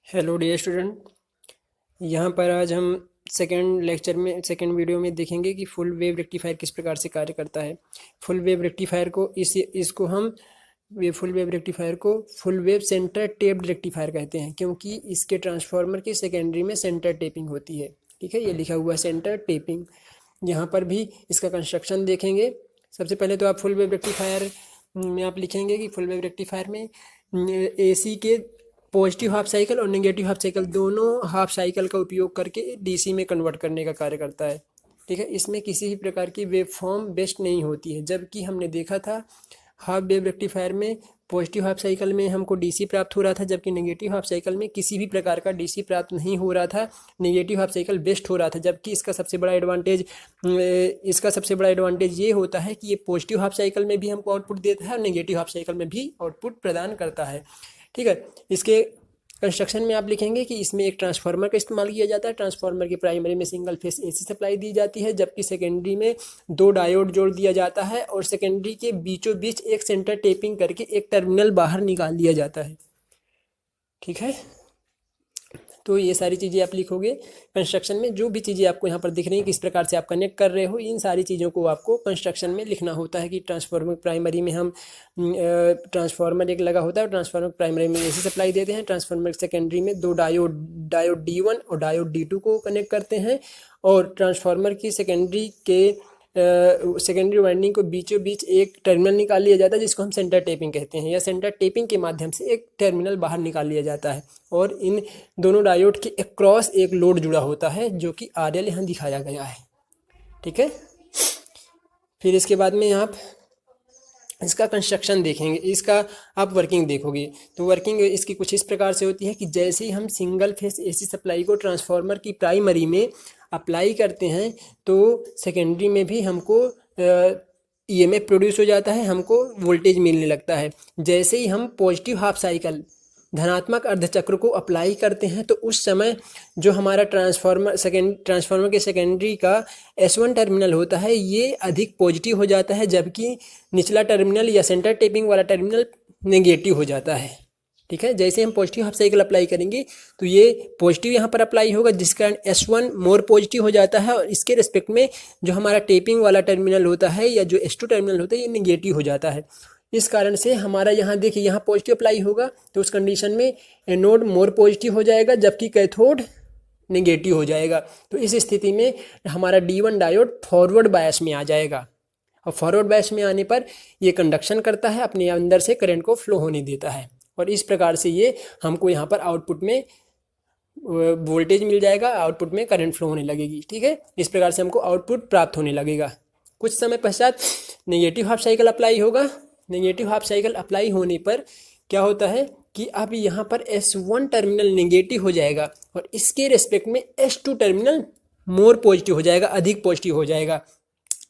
Hello dear student. यहाँ पर आज हम सेकेंड वीडियो में देखेंगे कि फुल वेव रेक्टिफायर किस प्रकार से कार्य करता है। फुल वेव रेक्टिफायर को full wave centre taped rectifier कहते हैं, क्योंकि इसके ट्रांसफार्मर की सेकेंडरी में सेंटर टेपिंग होती है। ठीक है, ये लिखा हुआ है सेंटर टेपिंग। यहाँ पर भी इसका कंस्ट्रक्शन देखेंगे। सबसे पहले तो आप फुल वेव रेक्टिफायर में आप लिखेंगे कि फुल वेव रेक्टिफायर में एसी के पॉजिटिव हाफ साइकिल और नेगेटिव हाफ साइकिल दोनों हाफ साइकिल का उपयोग करके डीसी में कन्वर्ट करने का कार्य करता है। ठीक है, इसमें किसी भी प्रकार की वेव फॉर्म बेस्ट नहीं होती है, जबकि हमने देखा था हाफ वेव रेक्टिफायर में पॉजिटिव हाफ साइकिल में हमको डीसी प्राप्त हो रहा था, जबकि नेगेटिव हाफ साइकिल में किसी भी प्रकार का डीसी प्राप्त नहीं हो रहा था। नेगेटिव हाफ साइकिल बेस्ट हो रहा था, जबकि इसका सबसे बड़ा एडवांटेज ये होता है कि ये पॉजिटिव हाफ साइकिल में भी हमको आउटपुट देता है और नेगेटिव हाफ साइकिल में भी आउटपुट प्रदान करता है। ठीक है, इसके कंस्ट्रक्शन में आप लिखेंगे कि इसमें एक ट्रांसफार्मर का इस्तेमाल किया जाता है। ट्रांसफार्मर की प्राइमरी में सिंगल फेस एसी सप्लाई दी जाती है, जबकि सेकेंडरी में 2 डायोड जोड़ दिया जाता है और सेकेंडरी के बीचों बीच एक सेंटर टेपिंग करके एक टर्मिनल बाहर निकाल दिया जाता है। ठीक है, तो ये सारी चीज़ें आप लिखोगे कंस्ट्रक्शन में। जो भी चीज़ें आपको यहाँ पर दिख रही हैं किस प्रकार से आप कनेक्ट कर रहे हो, इन सारी चीज़ों को आपको कंस्ट्रक्शन में लिखना होता है कि ट्रांसफार्मर प्राइमरी में हम ट्रांसफार्मर एक लगा होता है, ट्रांसफार्मर प्राइमरी में एसी सप्लाई देते हैं। ट्रांसफार्मर सेकेंडरी में 2 डायोड D1 और डायोड D2 को कनेक्ट करते हैं और ट्रांसफार्मर की सेकेंडरी वाइंडिंग को बीचों बीच एक टर्मिनल निकाल लिया जाता है, जिसको हम सेंटर टेपिंग कहते हैं, या सेंटर टेपिंग के माध्यम से एक टर्मिनल बाहर निकाल लिया जाता है। और इन दोनों डायोड के अक्रॉस एक लोड जुड़ा होता है, जो कि RL यहाँ दिखाया गया है। ठीक है, फिर इसके बाद में आप इसका कंस्ट्रक्शन देखेंगे, इसका आप वर्किंग देखोगे तो वर्किंग इसकी कुछ इस प्रकार से होती है कि जैसे ही हम सिंगल फेस एसी सप्लाई को ट्रांसफार्मर की प्राइमरी में अप्लाई करते हैं तो सेकेंडरी में भी हमको EMF प्रोड्यूस हो जाता है, हमको वोल्टेज मिलने लगता है। जैसे ही हम पॉजिटिव हाफ साइकिल धनात्मक अर्धचक्र को अप्लाई करते हैं तो उस समय जो हमारा ट्रांसफार्मर के सेकेंडरी का S1 टर्मिनल होता है ये अधिक पॉजिटिव हो जाता है, जबकि निचला टर्मिनल या सेंटर टेपिंग वाला टर्मिनल नेगेटिव हो जाता है। ठीक है, जैसे हम पॉजिटिव हाफ साइकिल अप्लाई करेंगे तो ये पॉजिटिव यहाँ पर अप्लाई होगा, जिसके कारण S1 मोर पॉजिटिव हो जाता है और इसके रिस्पेक्ट में जो हमारा टेपिंग वाला टर्मिनल होता है या जो S2 टर्मिनल होता है ये नेगेटिव हो जाता है। इस कारण से हमारा यहाँ देखिए यहाँ पॉजिटिव अप्लाई होगा तो उस कंडीशन में एनोड मोर पॉजिटिव हो जाएगा, जबकि कैथोड नेगेटिव हो जाएगा। तो इस स्थिति में हमारा D1 डायोड फॉरवर्ड बायस में आ जाएगा और फॉरवर्ड बायस में आने पर ये कंडक्शन करता है, अपने अंदर से करंट को फ्लो होने देता है और इस प्रकार से ये हमको यहाँ पर आउटपुट में वोल्टेज मिल जाएगा, आउटपुट में करंट फ्लो होने लगेगी। ठीक है, इस प्रकार से हमको आउटपुट प्राप्त होने लगेगा। कुछ समय पश्चात नेगेटिव हाफ साइकिल अप्लाई होगा। नेगेटिव हाफ साइकिल अप्लाई होने पर क्या होता है कि अब यहाँ पर S1 टर्मिनल नेगेटिव हो जाएगा और इसके रेस्पेक्ट में S2 टर्मिनल मोर पॉजिटिव हो जाएगा, अधिक पॉजिटिव हो जाएगा,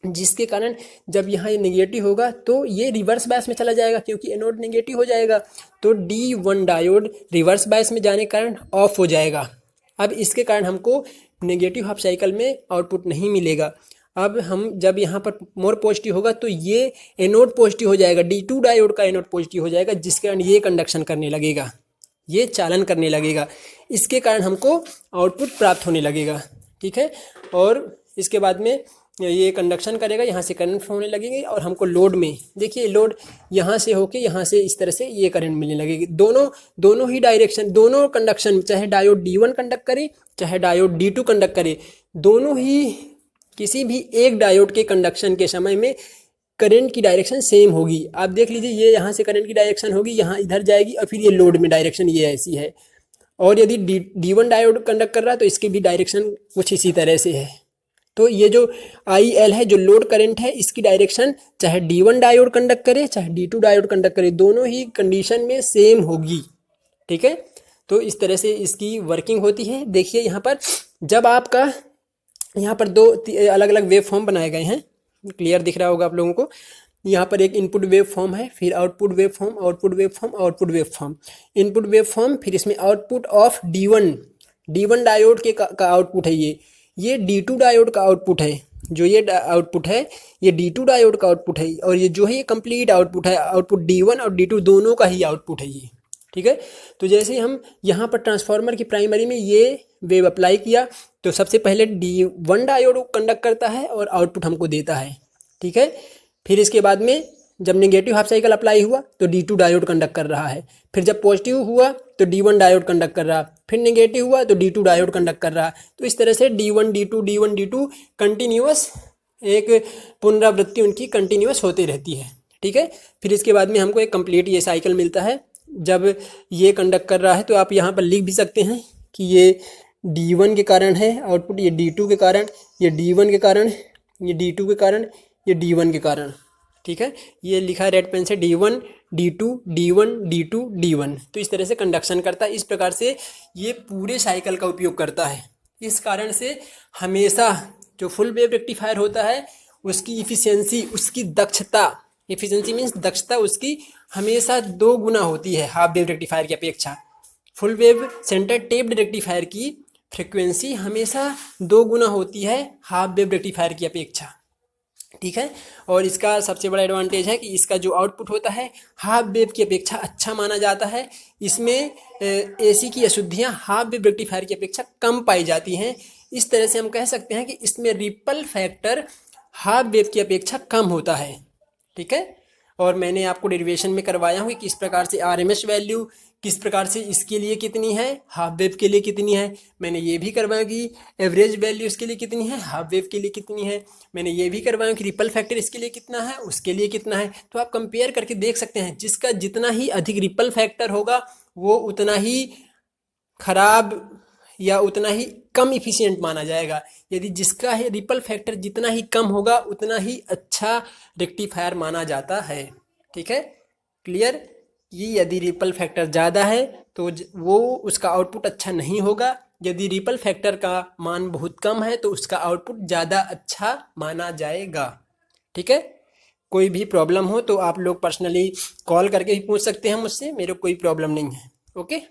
जिसके कारण जब यहाँ ये नेगेटिव होगा तो ये रिवर्स बायस में चला जाएगा, क्योंकि एनोड नेगेटिव हो जाएगा तो D1 डायोड रिवर्स बायस में जाने के कारण ऑफ हो जाएगा। अब इसके कारण हमको नेगेटिव हाफ साइकिल में आउटपुट नहीं मिलेगा। अब हम जब यहाँ पर मोर पॉजिटिव होगा तो ये एनोड पॉजिटिव हो जाएगा, D2 डायोड का एनोड पॉजिटिव हो जाएगा, जिसके कारण ये कंडक्शन करने लगेगा, ये चालन करने लगेगा। इसके कारण हमको आउटपुट प्राप्त होने लगेगा। ठीक है, और इसके बाद में ये कंडक्शन करेगा, यहाँ से करंट फ्लो होने लगेगी और हमको लोड में देखिए लोड यहाँ से होके यहाँ से इस तरह से ये करंट मिलने लगेगी। दोनों ही डायरेक्शन, दोनों कंडक्शन, चाहे डायोड D1 कंडक्ट करे चाहे डायोड D2 कंडक्ट करे, दोनों ही किसी भी एक डायोड के कंडक्शन के समय में करंट की डायरेक्शन सेम होगी। आप देख लीजिए ये यहाँ से करंट की डायरेक्शन होगी, यहाँ इधर जाएगी और फिर ये लोड में डायरेक्शन ये ऐसी है। और यदि D1 डायोड कंडक्ट कर रहा है तो इसकी भी डायरेक्शन कुछ इसी तरह से है। तो ये जो IL है, जो लोड करंट है, इसकी डायरेक्शन चाहे D1 डायोड कंडक्ट करे चाहे D2 डायोड कंडक्ट करे, दोनों ही कंडीशन में सेम होगी। ठीक है, तो इस तरह से इसकी वर्किंग होती है। देखिए यहाँ पर जब आपका यहाँ पर 2 अलग अलग वेव फॉर्म बनाए गए हैं, क्लियर दिख रहा होगा आप लोगों को। यहाँ पर एक इनपुट वेव फॉर्म है, फिर output wave form, output wave form, output wave form, input wave form, फिर इसमें आउटपुट ऑफ D1 डायोड के का आउटपुट है। ये D2 डायोड का आउटपुट है, जो ये आउटपुट है ये D2 डायोड का आउटपुट है, और ये जो है ये कंप्लीट आउटपुट है, आउटपुट D1 और D2 दोनों का ही आउटपुट है ये। ठीक है। तो जैसे ही हम यहाँ पर ट्रांसफार्मर की प्राइमरी में ये वेव अप्लाई किया तो सबसे पहले D1 डायोड कंडक्ट करता है और आउटपुट हमको देता है, ठीक है। फिर इसके बाद में जब नेगेटिव हाफ साइकिल अप्लाई हुआ तो D2 डायोड कंडक्ट कर रहा है। फिर जब पॉजिटिव हुआ तो D1 डायोड कंडक्ट कर रहा, फिर नेगेटिव हुआ तो D2 डायोड कंडक्ट कर रहा। तो इस तरह से D1 D2 D1 D2 continuous एक पुनरावृत्ति उनकी कंटिन्यूअस होती रहती है, ठीक है। फिर इसके बाद में हमको एक कंप्लीट ये साइकिल मिलता है। जब ये कंडक्ट कर रहा है तो आप यहाँ पर लिख भी सकते हैं कि ये D1 के कारण है आउटपुट, ये D2 के कारण, ये D1 के कारण, ये D2 के कारण, ये D1 के कारण, ठीक है। ये लिखा है रेड पेन से D1 D2 D1 D2 D1। तो इस तरह से कंडक्शन करता है। इस प्रकार से ये पूरे साइकिल का उपयोग करता है। इस कारण से हमेशा जो फुल वेव रेक्टिफायर होता है उसकी इफ़िशियंसी, उसकी दक्षता, इफ़िशियंसी मीन्स दक्षता उसकी हमेशा 2 गुना होती है हाफ वेव रेक्टिफायर की अपेक्षा। Full wave centre taped rectifier की फ्रिक्वेंसी हमेशा 2 गुना होती है हाफ वेव रेक्टिफायर की अपेक्षा, ठीक है। और इसका सबसे बड़ा एडवांटेज है कि इसका जो आउटपुट होता है हाफ वेव की अपेक्षा अच्छा माना जाता है। इसमें एसी की अशुद्धियाँ हाफ वेव रेक्टिफायर की अपेक्षा कम पाई जाती हैं। इस तरह से हम कह सकते हैं कि इसमें रिपल फैक्टर हाफ वेव की अपेक्षा कम होता है, ठीक है। और मैंने आपको डेरिवेशन में करवाया हूँ कि किस प्रकार से आरएमएस वैल्यू किस प्रकार से इसके लिए कितनी है, हाफ वेव के लिए कितनी है। मैंने ये भी करवाया कि एवरेज वैल्यू इसके लिए कितनी है, हाफ वेव के लिए कितनी है। मैंने ये भी करवाया कि रिपल फैक्टर इसके लिए कितना है, उसके लिए कितना है। तो आप कंपेयर करके देख सकते हैं, जिसका जितना ही अधिक रिपल फैक्टर होगा वो उतना ही खराब या उतना ही कम इफिशिएंट माना जाएगा। यदि जिसका है रिपल फैक्टर जितना ही कम होगा उतना ही अच्छा रेक्टिफायर माना जाता है, ठीक है। क्लियर। ये यदि रिपल फैक्टर ज़्यादा है तो वो उसका आउटपुट अच्छा नहीं होगा। यदि रिपल फैक्टर का मान बहुत कम है तो उसका आउटपुट ज़्यादा अच्छा माना जाएगा, ठीक है। कोई भी प्रॉब्लम हो तो आप लोग पर्सनली कॉल करके भी पूछ सकते हैं मुझसे, मेरे को कोई प्रॉब्लम नहीं है। ओके।